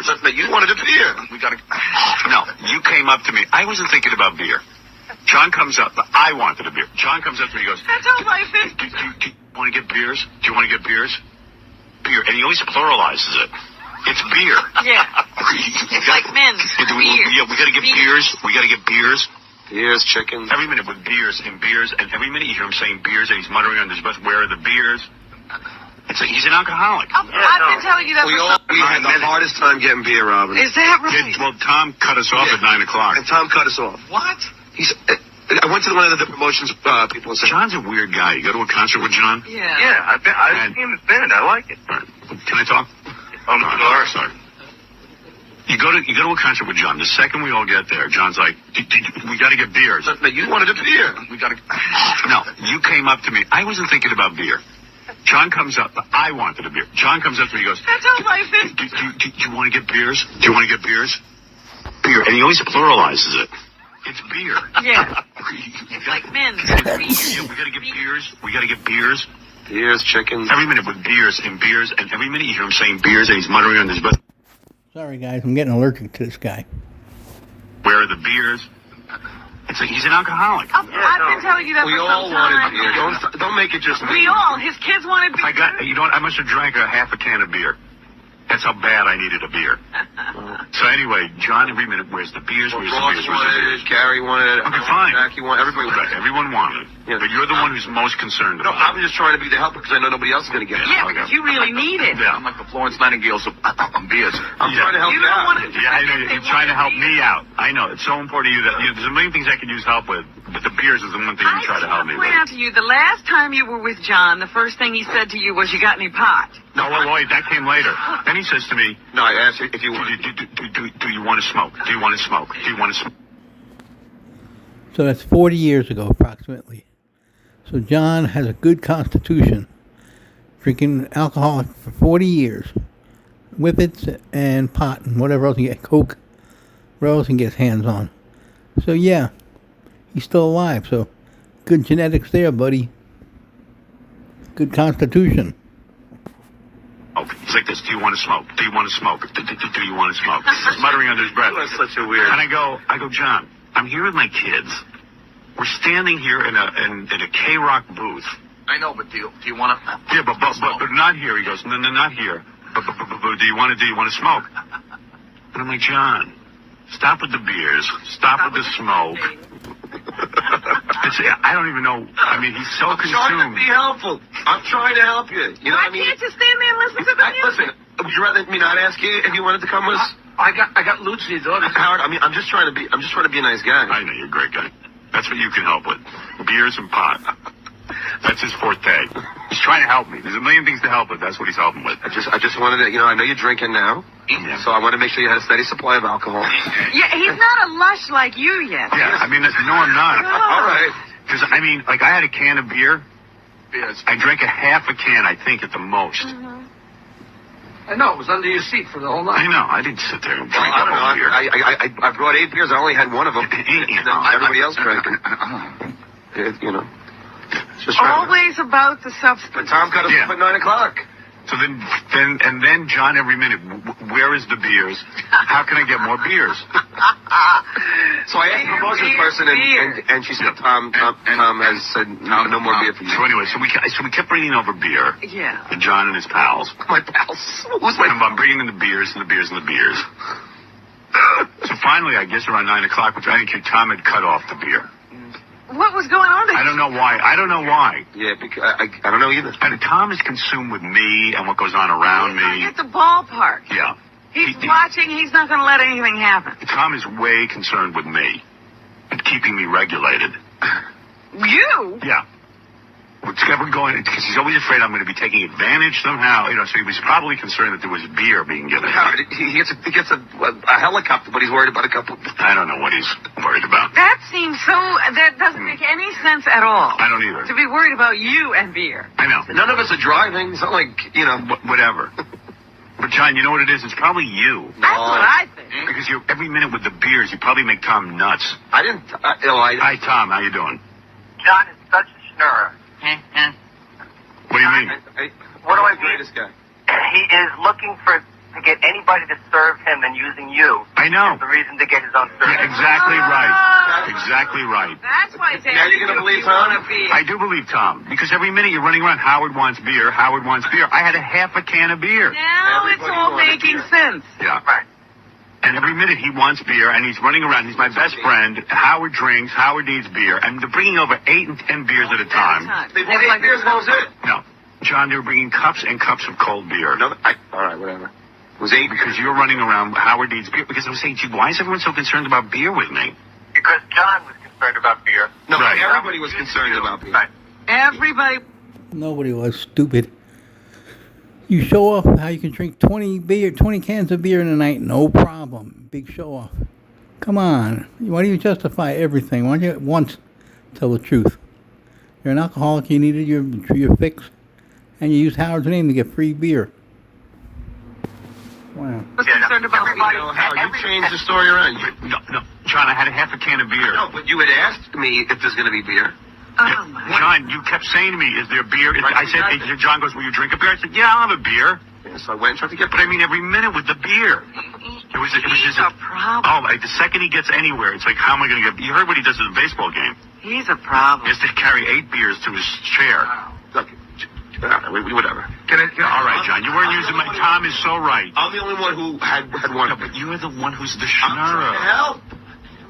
beers. But you wanted a beer. We gotta. No, you came up to me. I wasn't thinking about beer. John comes up. I wanted a beer. John comes up to me. He goes, "That's how life is." Do you want to get beers? Do you want to get beers? Beer, and he always pluralizes it. It's beer. Yeah. It's like men. Yeah, we gotta get beers. We gotta get beers. Beers, chickens. Every minute with beers, and every minute you hear him saying beers, and he's muttering under his breath, "Where are the beers?" It's like he's an alcoholic. I've been telling you that. We had the hardest time getting beer, Robin. Is that right? Yeah, well, Tom cut us off at 9 o'clock. And Tom cut us off. What? I went to one of the promotions people and said, John's a weird guy. You go to a concert with John? Yeah. Yeah, I've seen his band. I like it. All right. Can I talk? Oh, no, sorry. You go to a concert with John. The second we all get there, John's like, "We got to get beers." But you wanted a beer. We got to. No, you came up to me. I wasn't thinking about beer. John comes up. I wanted a beer. John comes up to me. He goes, "That's how life is." Do you want to get beers? Do you want to get beers? Beer, and he always pluralizes it. It's beer. Yeah. It's like men. Yeah, we got to get beers. We got to get beers. Beers, chickens. Every minute with beers, and every minute you hear him saying beers, and he's muttering under his breath. Sorry, guys, I'm getting allergic to this guy. Where are the beers? It's like he's an alcoholic. I've been telling you that We for all some time. wanted beer. Don't make it just me. We all. His kids wanted beer. You know what? I must have drank a half a can of beer. That's how bad I needed a beer. So anyway, John, every minute, where's the beers? Where's the beers? Where's the beers? Gary wanted it. Okay, fine. Jackie wanted it. Everybody wanted it. Everyone wanted it. Yeah. But you're the one who's most concerned No, about I'm just trying to be the helper because I know nobody else is going to get it. Yeah, because you really need it. Yeah. I'm like the Florence Nightingale on beers. I'm trying to help You you don't out. want to. Yeah, I know. You're trying to help me out. I know. It's so important to you that there's a million things I could use help with, but the beers is the one thing you try to help me point out with. to you, the last time you were with John, the first thing he said to you was, "You got any pot?" No, wait, that came later. Then he says to me, No, I asked you if you want. do you want to smoke? Do you want to smoke? Do you want to smoke? So that's 40 years ago, approximately. So John has a good constitution, drinking alcohol for 40 years, whippets and pot and whatever else he get, coke, whatever else he gets hands on. So yeah, he's still alive. So good genetics there, buddy. Good constitution. Oh, he's like this. Do you want to smoke? Do you want to smoke? Do you want to smoke? He's muttering under his breath. You are such a weird. And I go, John, I'm here with my kids. We're standing here in a K-Rock booth. I know, but do you want to? Yeah, but not here. He goes, no, not here. But do you want to smoke? And I'm like, John, stop with the beers. Stop with the smoke. I don't even know. I mean, he's so I'm trying to consumed. be helpful. I'm trying to help you. You know Why what I mean? can't you stand there and listen to the music? Listen, would you rather me not ask you if you wanted to come with us? I got Lucy, daughter. Howard, I mean, I'm just trying to be a nice guy. I know, you're a great guy. That's what you can help with. Beers and pot. That's his forte. He's trying to help me. There's a million things to help with. That's what he's helping with. I just wanted to, I know you're drinking now, Yeah. so I want to make sure you had a steady supply of alcohol. Yeah, he's not a lush like you yet. Yeah, I mean, no, I'm not. All right. Because, I mean, like, I had a can of beer. Beers. I drank a half a can, I think, at the most. I know, it was under your seat for the whole I night. know. I didn't sit there and drink I the don't know. whole beer. I brought 8 beers. I only had one of them. Everybody else drank it. It's just Always about the substance. But Tom cut us Yeah. off at 9 o'clock. So then John, every minute, where is the beers? How can I get more beers? So I asked the promotions person, and she said, Tom has said no more beer for you. So anyway, so we kept bringing over beer. Yeah. To John and his pals. My pals. Who's my I'm bringing in the beers and the beers and the beers. So finally, I guess around 9 o'clock, which I think Tom had cut off the beer. What was going on there? I don't know why. Yeah, because I don't know either. And Tom is consumed with me and what goes on around me. At the ballpark. Yeah. He's watching. He's not going to let anything happen. Tom is way concerned with me and keeping me regulated. You? Yeah. What's ever going, because he's always afraid I'm going to be taking advantage somehow. So he was probably concerned that there was beer being given. He gets a helicopter, but he's worried about a couple. I don't know what he's worried about. That seems so. That doesn't make any sense at all. I don't either. To be worried about you and beer. I know. None of us are driving. It's not like, Whatever. But, John, you know what it is? It's probably you. That's what I think. Because every minute with the beers, you probably make Tom nuts. I didn't. Hi, Tom. How you doing? John is such a schnurrer. What do you mean? What do I mean? mean? This guy. He is looking for to get anybody to serve him than using you. I know. As the reason to get his own service. Yeah, exactly right. Exactly right. That's why Now you're gonna believe Tom? I do believe Tom, because every minute you're running around, Howard wants beer, Howard wants beer. I had a half a can of beer. Now it's Everybody all wanted making beer. sense. Yeah. Right. And every minute he wants beer, and he's running around. He's my best friend. Howard drinks. Howard needs beer. And they're bringing over 8 and 10 beers at a time. They bought 8 beers and that was it. No. John, they were bringing cups and cups of cold beer. All right, whatever. It was 8 Because you're running around, Howard needs beer. Because I was saying, gee, why is everyone so concerned about beer with me? Because John was concerned about beer. No, Right. everybody was concerned about beer. Right. Everybody. Nobody was stupid. You show off how you can drink 20 cans of beer in a night, no problem. Big show off. Come on. Why do you justify everything? Why don't you once tell the truth? You're an alcoholic, you needed your fix, and you used Howard's name to get free beer. Wow. Was concerned about Everybody- No, Howard, you changed the story around. No. John, I had a half a can of beer. No, but you had asked me if there's going to be beer. Oh my. John, you kept saying to me, is there beer? I said, John goes, will you drink a beer? I said, yeah, I'll have a beer. Yeah, so I went and tried to get But I mean, every minute with the beer. It was He's just a problem. Oh, like the second he gets anywhere, it's like, how am I going to get? You heard what he does at the baseball game. He's a problem. He has to carry 8 beers to his chair. Look, whatever. All right, John, you weren't using my. Tom is so right. I'm the only one who had one. No, but you're the one who's the I'm trying to schnorrer. help.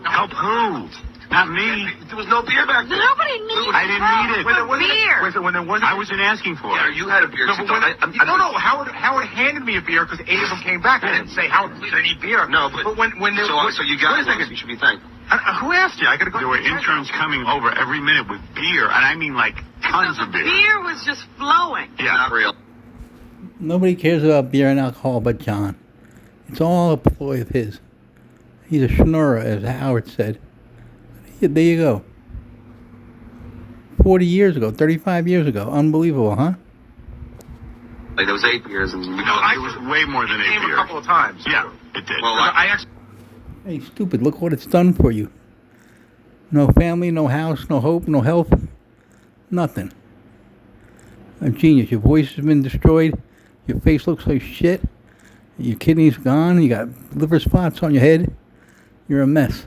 Help who? Not me. There was no beer back then. Nobody needs I didn't need it. beer. I wasn't asking for Yeah, it. you had a beer. No, but Howard handed me a beer because 8 of them came back. I didn't say, Howard, please, I need beer. No, but when there, so you got wait a one, second. so you should be thankful. Who asked you? I gotta go. There were interns coming over every minute with beer, and I mean like tons of beer. Beer was just flowing. Yeah. Not real. Nobody cares about beer and alcohol but John. It's all a ploy of his. He's a schnorrer, as Howard said. There you go. 40 years ago, 35 years ago. Unbelievable, huh? Like there was 8 beers and No, it was way more than 8 Came a beer. couple of times. Yeah, it did. Well, I actually. Hey, stupid, look what it's done for you. No family, no house, no hope, no health. Nothing. A genius. Your voice has been destroyed. Your face looks like shit. Your kidneys gone. You got liver spots on your head. You're a mess.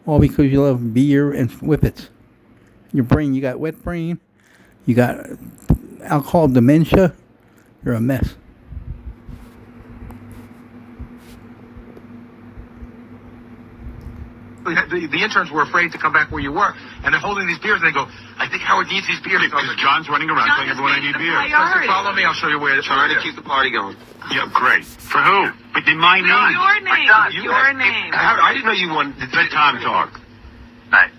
All because you love beer and whippets. Your brain, you got wet brain. You got alcohol dementia. You're a mess. The interns were afraid to come back where you were, and they're holding these beers, and they go, I think Howard needs these beers. Because John's running around telling everyone I need beer. Priority. Follow me, I'll show you where. trying to keep the party going. Yeah, great. For who? But in my name. Your name. John, Your name. Howard, I didn't know you wanted. Let Tom talk. Right.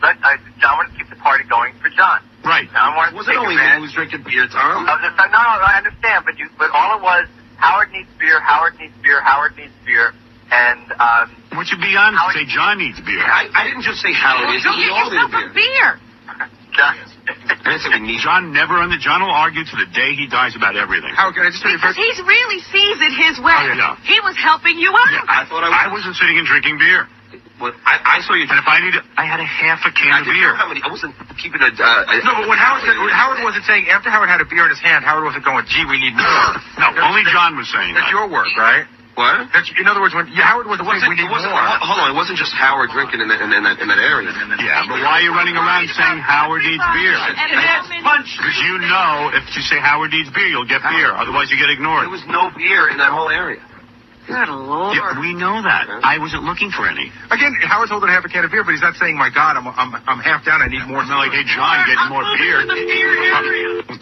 John wanted to keep the party going for John. Right. John wanted Was to it take only me advantage. who was drinking beer, Tom? I was just like, no, I understand, but all it was, Howard needs beer, Howard needs beer, Howard needs beer, and Why don't you be honest and say John needs beer? I didn't just say Howard is. Go We get all yourself need a beer. beer. John. I didn't say we need. John John will argue to the day he dies about everything. Howard, can I just tell you Because first? he really sees it his way. Oh, yeah. He was helping you out. Yeah, I thought I wasn't sitting and drinking beer. Well, I saw you. And if I needed, I had a half a can I of didn't beer. know how many. I wasn't keeping a. No, but when Howard wasn't saying, after Howard had a beer in his hand, Howard wasn't going, gee, we need more. No, only John was saying That's that. your work, right? What? In other words, when Howard wasn't saying we need more. Hold on, it wasn't just Howard drinking in that area. Yeah, but why are you running around saying Howard needs beer? Because you know if you say Howard needs beer, you'll get beer. Otherwise, you get ignored. There was no beer in that whole area. Good Lord. Yeah, we know that. I wasn't looking for any. Again, Howard's holding half a can of beer, but he's not saying, my God, I'm half down, I need more. It's not like, hey, John, get more beer.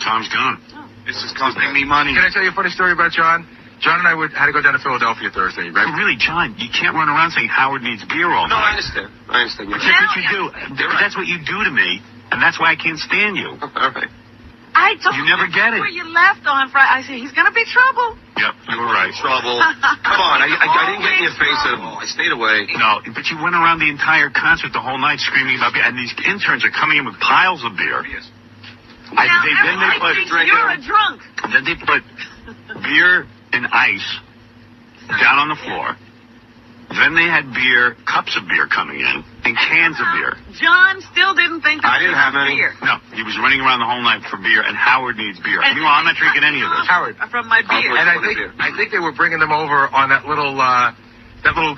Tom's gone. This is costing me money. Can I tell you a funny story about John? John and I had to go down to Philadelphia Thursday, right? Really, John, you can't run around saying Howard needs beer all No, I night. understand. I understand. But that's what you do. That's what you do to me, and that's why I can't stand you. All right. I told You never get it. Where you left on Friday. I said, he's going to be trouble. Yep, you were right. Trouble. Come on, I didn't get in your face at all. I stayed away. No, but you went around the entire concert the whole night screaming about beer, and these interns are coming in with piles of beer. Now, Then they put you're a drunk. Then they put beer and ice down on the floor. Then they had beer, cups of beer coming in, and cans of beer. John still didn't think that I didn't have any. beer. No, he was running around the whole night for beer, and Howard needs beer. Meanwhile, I'm not drinking any of this. Howard. From my beer. And I think they were bringing them over on that little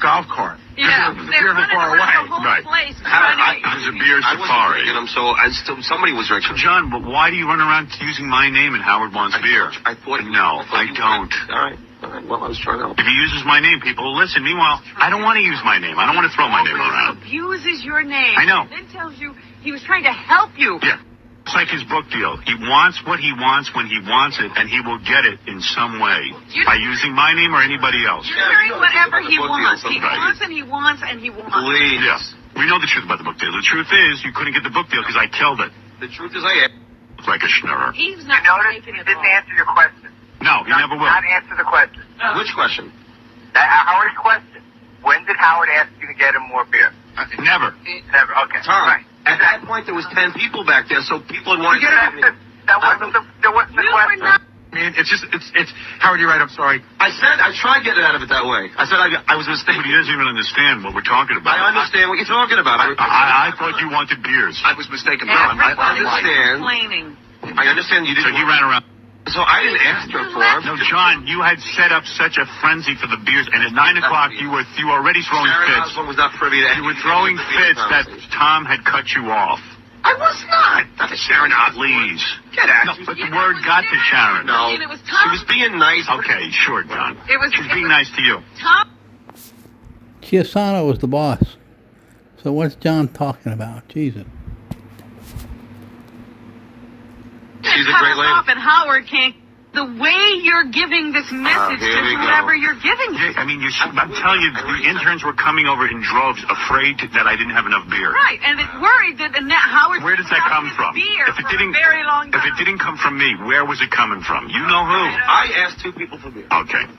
golf cart. Yeah, The they're beer was running far around away. the whole Right. place It trying was a to... beer I wasn't safari. drinking them, so somebody was drinking. John, but why do you run around using my name and Howard wants beer? I thought. No, I don't. All right. Well, I was trying to help. If he uses my name, people will listen. Meanwhile, I don't want to use my name. I don't want to throw my name around. Abuses your name. I know. Then tells you he was trying to help you. Yeah. It's like his book deal. He wants what he wants when he wants it, and he will get it in some way by using my name or anybody else. You're hearing whatever he book wants. deal He sometimes. wants and he wants and he wants. Please. Yeah. We know the truth about the book deal. The truth is, you couldn't get the book deal because I killed it. The truth is, I am. It's like a schnurrer. He's You not notice making he it didn't all. answer your question. No, he never will. Not answer the question. Which question? Howard's question. When did Howard ask you to get him more beer? Never. Never. Okay. Tom, Right. at that point there was 10 people back there, so people had wanted to have me. That wasn't the You were question. not... I mean, it's Howard, you're right, I'm sorry. I tried getting out of it that way. I said I was But mistaken. he doesn't even understand what we're talking about. I understand what you're talking about. I thought you wanted beers. I was mistaken. No, I Everybody was understand. complaining. I understand you So didn't. he ran around. So I didn't ask her for them. No, John, you had set up such a frenzy for the beers, and at 9 o'clock you were already throwing Sharon fits. Osbourne was not privy to You were throwing fits that Tom had cut you off. I was not. Not Sharon Osbourne. Please. Get out. No, but the word got to Sharon. No. And it was She Tom. was being nice. Okay, sure, John. It was- She's being nice to you. Tom... Chiasano was the boss. So what's John talking about? Jesus. She's a cut great us lady. off and Howard can't... The way you're giving this message to here we go. whoever you're giving it. Yeah, I mean, I'm telling you, the interns were coming over in droves, afraid that I didn't have enough beer. Right, and it's worried that Howard... Where does that come from? Beer If it for didn't, a very long time. if it didn't come from me, where was it coming from? You know who? I asked 2 people for beer. Okay,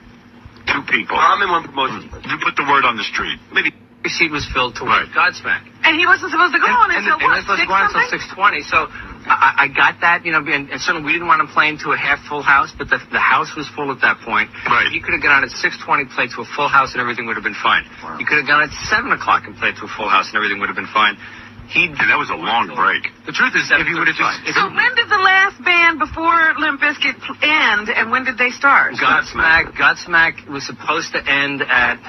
2 people. Tom and 1 promotion. You put the word on the street. Maybe. The seat was filled to Right. Godsmack. And he wasn't supposed to go on until what, It was 6 going until something? 6:20. So I got that, you know, and certainly we didn't want to play into a half full house, but the house was full at that point. Right. You could have gone at 6:20, played to a full house, and everything would have been fine. Wow. You could have gone at 7 o'clock and played to a full house, and everything would have been fine. And that was a long break. The truth is, if you would have just So when did the last band before Limp Bizkit end, and when did they start? Godsmack was supposed to end at,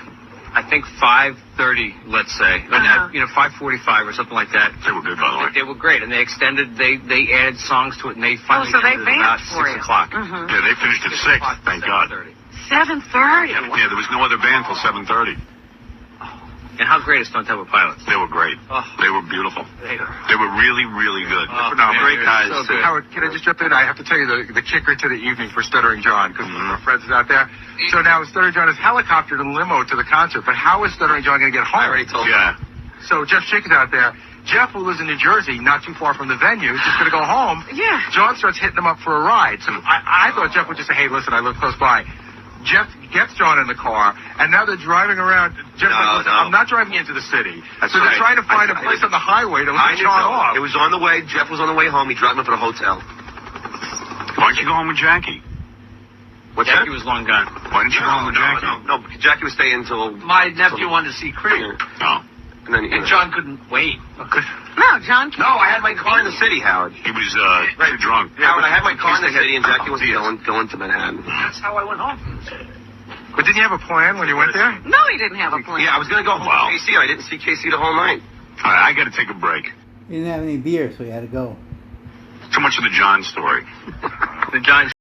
I think, 5:30, let's say, Uh-huh. 5:45 or something like that. They were good, by the way. They were great, and they extended. They added songs to it, and they finally so they ended at about vamped for 6 you. o'clock. Mm-hmm. Yeah, they finished at 6, thank God. 7:30. Yeah, there was no other band till 7:30. And how great is Stone Temple Pilots? They were great. Oh. They were beautiful. They are. They were really, really good. Phenomenal. Great guys. So good. Howard, can I just jump in? I have to tell you the kicker to the evening for Stuttering John, because our friends is out there. So now Stuttering John is helicoptered in limo to the concert, but how is Stuttering John going to get home? I already told you. Yeah. So Jeff Chick is out there. Jeff, who lives in New Jersey, not too far from the venue, is just going to go home. Yeah. John starts hitting him up for a ride. So I thought Jeff would just say, hey, listen, I live close by. Jeff gets John in the car, and now they're driving around. Jeff's like, listen, No. I'm not driving into the city. That's so they're right. trying to find a place on the highway to let I John off. It was on the way. Jeff was on the way home. He dropped me for the hotel. Why don't you go home with Jackie? What's Jackie that? was long gone. Why didn't you go home with Jackie? No, Jackie was staying until. My nephew wanted to see Creed, No. And then, and John couldn't wait. No, John. No, I had my car in the city, Howard. He was too drunk. Howard, I had my car in the city, and Jackie was going to Manhattan. That's how I went home. But didn't you have a plan when you went there? No, he didn't have a plan. Yeah, I was going to go home Wow. to KC. I didn't see KC the whole night. All right, I got to take a break. He didn't have any beer, so he had to go. Too much of the John story. The John